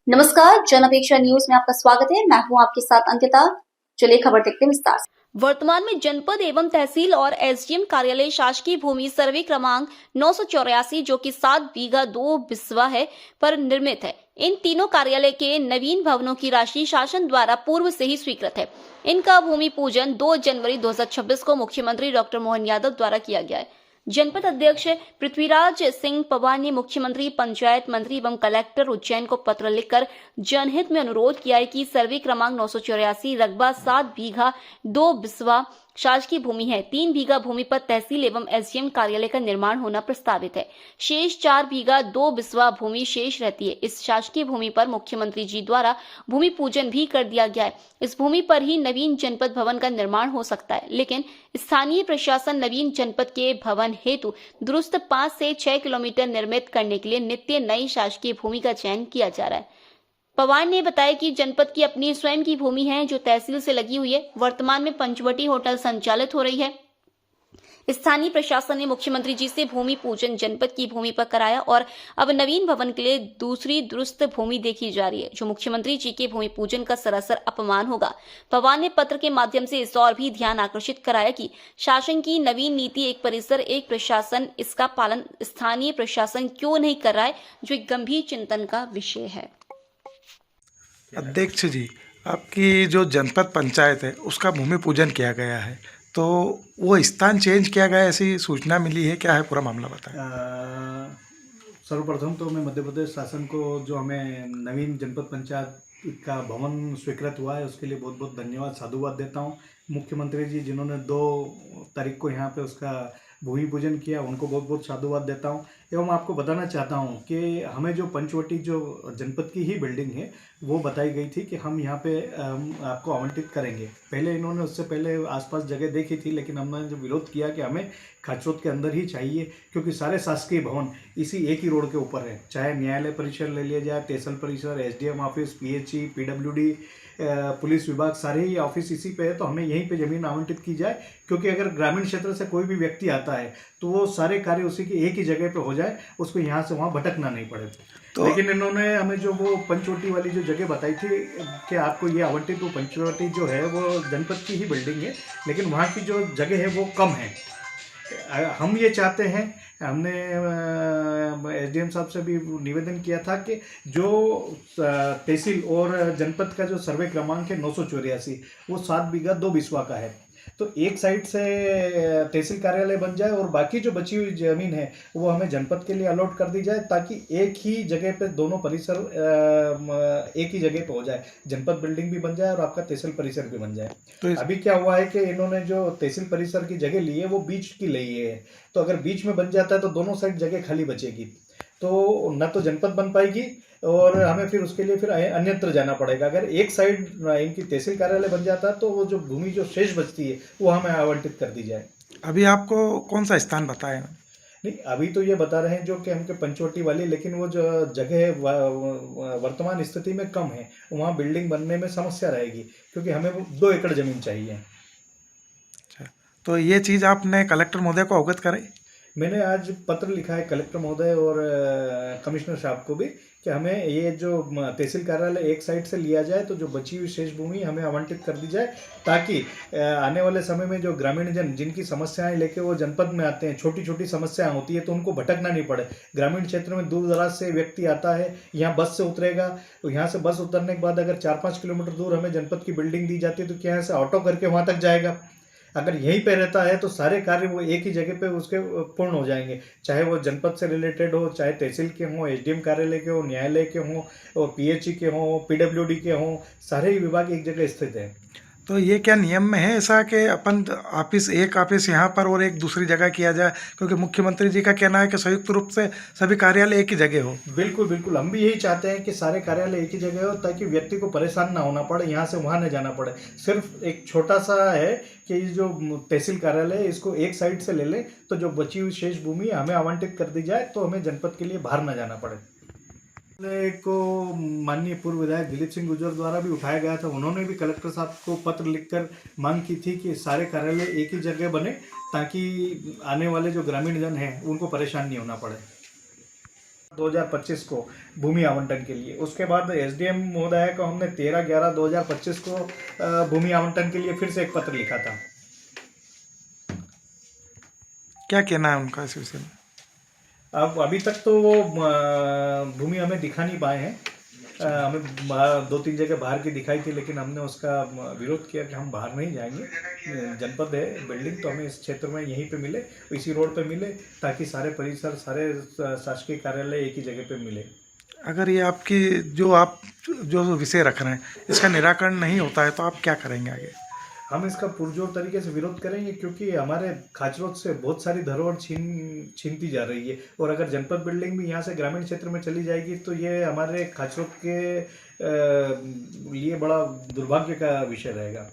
नमस्कार, जन अपेक्षा न्यूज में आपका स्वागत है। मैं हूं आपके साथ अंकिता। चलिए खबर देखते हैं विस्तार से। वर्तमान में जनपद एवं तहसील और एसडीएम कार्यालय शासकीय भूमि सर्वे क्रमांक 984 जो कि 7 बीघा 2 बिस्वा है पर निर्मित है। इन तीनों कार्यालय के नवीन भवनों की राशि शासन द्वारा पूर्व से ही स्वीकृत है। इनका भूमि पूजन 2 जनवरी 2026 को मुख्यमंत्री डॉक्टर मोहन यादव द्वारा किया गया है। जनपद अध्यक्ष पृथ्वीराज सिंह पवार ने मुख्यमंत्री, पंचायत मंत्री एवं कलेक्टर उज्जैन को पत्र लिखकर जनहित में अनुरोध किया है कि सर्वे क्रमांक 984 रकबा 7 बीघा 2 बिस्वा शासकीय भूमि है। 3 बीघा भूमि पर तहसील एवं एसडीएम कार्यालय का निर्माण होना प्रस्तावित है। शेष 4 बीघा 2 बिस्वा भूमि शेष रहती है। इस शासकीय भूमि पर मुख्यमंत्री जी द्वारा भूमि पूजन भी कर दिया गया है। इस भूमि पर ही नवीन जनपद भवन का निर्माण हो सकता है, लेकिन स्थानीय प्रशासन नवीन जनपद के भवन हेतु दुरुस्त 5 से 6 किलोमीटर निर्मित करने के लिए नित्य नई शासकीय भूमि का चयन किया जा रहा है। पवार ने बताया कि जनपद की अपनी स्वयं की भूमि है जो तहसील से लगी हुई है। वर्तमान में पंचवटी होटल संचालित हो रही है। स्थानीय प्रशासन ने मुख्यमंत्री जी से भूमि पूजन जनपद की भूमि पर कराया और अब नवीन भवन के लिए दूसरी दुरुस्त भूमि देखी जा रही है, जो मुख्यमंत्री जी के भूमि पूजन का सरासर अपमान होगा। पवार ने पत्र के माध्यम से इस और भी ध्यान आकर्षित कराया कि शासन की नवीन नीति एक परिसर एक प्रशासन, इसका पालन स्थानीय प्रशासन क्यों नहीं कर रहा है, जो एक गंभीर चिंतन का विषय है। अध्यक्ष जी, आपकी जो जनपद पंचायत है उसका भूमि पूजन किया गया है, तो वो स्थान चेंज किया गया ऐसी सूचना मिली है, क्या है पूरा मामला बताएं। सर्वप्रथम तो मैं मध्य प्रदेश शासन को जो हमें नवीन जनपद पंचायत का भवन स्वीकृत हुआ है उसके लिए बहुत बहुत धन्यवाद, साधुवाद देता हूँ। मुख्यमंत्री जी जिन्होंने 2 तारीख को यहाँ पे उसका भूमि पूजन किया, उनको बहुत बहुत साधुवाद देता हूँ। एवं आपको बताना चाहता हूँ कि हमें जो पंचवटी जो जनपद की ही बिल्डिंग है वो बताई गई थी कि हम यहाँ पे आपको आवंटित करेंगे। पहले इन्होंने उससे पहले आसपास जगह देखी थी, लेकिन हमने जो विरोध किया कि हमें खाचरोद के अंदर ही चाहिए, क्योंकि सारे शासकीय भवन इसी एक ही रोड के ऊपर है। चाहे न्यायालय परिसर ले लिया जाए, तहसील परिसर, SDM office, PHE, PWD, police विभाग, सारे ही ऑफिस इसी पे है। तो हमें यहीं पे ज़मीन आवंटित की जाए, क्योंकि अगर ग्रामीण क्षेत्र से कोई भी व्यक्ति आता है तो वो सारे कार्य उसी की एक ही जगह पे हो जाए, उसको यहाँ से वहाँ भटकना नहीं पड़े। तो लेकिन इन्होंने हमें जो वो पंचवटी वाली जो जगह बताई थी कि आपको ये आवंटित, वो पंचवटी जो है वो जनपद की ही बिल्डिंग है, लेकिन वहाँ की जो जगह है वो कम है। हम ये चाहते हैं, हमने एसडीएम साहब से भी निवेदन किया था कि जो तहसील और जनपद का जो सर्वे क्रमांक है 984, वो 7 बीघा 2 बिस्वा का है। तो एक साइड से तहसील कार्यालय बन जाए और बाकी जो बची हुई ज़मीन है वो हमें जनपद के लिए अलॉट कर दी जाए, ताकि एक ही जगह पे दोनों परिसर एक ही जगह पे हो जाए। जनपद बिल्डिंग भी बन जाए और आपका तहसील परिसर भी बन जाए। तो अभी क्या हुआ है कि इन्होंने जो तहसील परिसर की जगह ली है वो बीच की ली है, तो अगर बीच में बन जाता है तो दोनों साइड जगह खाली बचेगी, तो न तो जनपद बन पाएगी और हमें फिर उसके लिए फिर अन्यत्र जाना पड़ेगा। अगर एक साइड इनकी तहसील कार्यालय बन जाता है तो वो जो भूमि जो शेष बचती है वो हमें आवंटित कर दी जाए। अभी आपको कौन सा स्थान बताया? नहीं, अभी तो ये बता रहे हैं जो कि हमके पंचवटी वाली, लेकिन वो जो जगह है वर्तमान स्थिति में कम है, वहाँ बिल्डिंग बनने में समस्या रहेगी, क्योंकि हमें 2 एकड़ ज़मीन चाहिए। अच्छा, तो ये चीज़ आपने कलेक्टर महोदय को अवगत कराई? मैंने आज पत्र लिखा है कलेक्टर महोदय और कमिश्नर साहब को भी कि हमें ये जो तहसील कार्यालय एक साइड से लिया जाए, तो जो बची हुई शेष भूमि हमें आवंटित कर दी जाए, ताकि आने वाले समय में जो ग्रामीण जन जिनकी समस्याएं लेके वो जनपद में आते हैं, छोटी छोटी समस्याएं होती है, तो उनको भटकना नहीं पड़े। ग्रामीण क्षेत्र में दूर दराज से व्यक्ति आता है, यहाँ बस से उतरेगा, तो यहाँ से बस उतरने के बाद अगर 4-5 किलोमीटर दूर हमें जनपद की बिल्डिंग दी जाती है, तो क्या यहाँ से ऑटो करके वहाँ तक जाएगा। अगर यहीं पे रहता है तो सारे कार्य वो एक ही जगह पे उसके पूर्ण हो जाएंगे, चाहे वो जनपद से रिलेटेड हो, चाहे तहसील के हों, एसडीएम कार्यालय के हों, न्यायालय के हों, और पीएचई के हों, पीडब्ल्यूडी के हों, सारे ही विभाग एक जगह स्थित है। तो ये क्या नियम में है ऐसा कि अपन एक ऑफिस यहाँ पर और एक दूसरी जगह किया जाए? क्योंकि मुख्यमंत्री जी का कहना है कि संयुक्त रूप से सभी कार्यालय एक ही जगह हो। बिल्कुल बिल्कुल, हम भी यही चाहते हैं कि सारे कार्यालय एक ही जगह हो, ताकि व्यक्ति को परेशान ना होना पड़े, यहाँ से वहाँ न जाना पड़े। सिर्फ एक छोटा सा है कि जो तहसील कार्यालय है इसको एक साइड से ले लें, तो जो बची हुई शेष भूमि हमें आवंटित कर दी जाए, तो हमें जनपद के लिए बाहर न जाना पड़े। को माननीय पूर्व विधायक दिलीप सिंह गुर्जर द्वारा भी उठाया गया था। उन्होंने भी कलेक्टर साहब को पत्र लिखकर मांग की थी कि सारे कार्यालय एक ही जगह बने, ताकि आने वाले जो ग्रामीण जन हैं उनको परेशान नहीं होना पड़े। 2025 को भूमि आवंटन के लिए। उसके बाद एसडीएम महोदय को हमने 13/11/2025 को भूमि आवंटन के लिए फिर से एक पत्र लिखा था। क्या कहना है उनका इस विषय में? अब अभी तक तो वो भूमि हमें दिखा नहीं पाए हैं। हमें 2-3 जगह बाहर की दिखाई थी, लेकिन हमने उसका विरोध किया कि हम बाहर नहीं जाएंगे। जनपद है बिल्डिंग, तो हमें इस क्षेत्र में यहीं पे मिले, इसी रोड पे मिले, ताकि सारे परिसर, सारे शासकीय कार्यालय एक ही जगह पे मिले। अगर ये आपकी आप जो विषय रख रहे हैं इसका निराकरण नहीं होता है तो आप क्या करेंगे आगे? हम इसका पुरजोर तरीके से विरोध करेंगे, क्योंकि हमारे खाचरोद से बहुत सारी धरोहर छीनती जा रही है। और अगर जनपद बिल्डिंग भी यहाँ से ग्रामीण क्षेत्र में चली जाएगी तो ये हमारे खाचरोद के लिए बड़ा दुर्भाग्य का विषय रहेगा।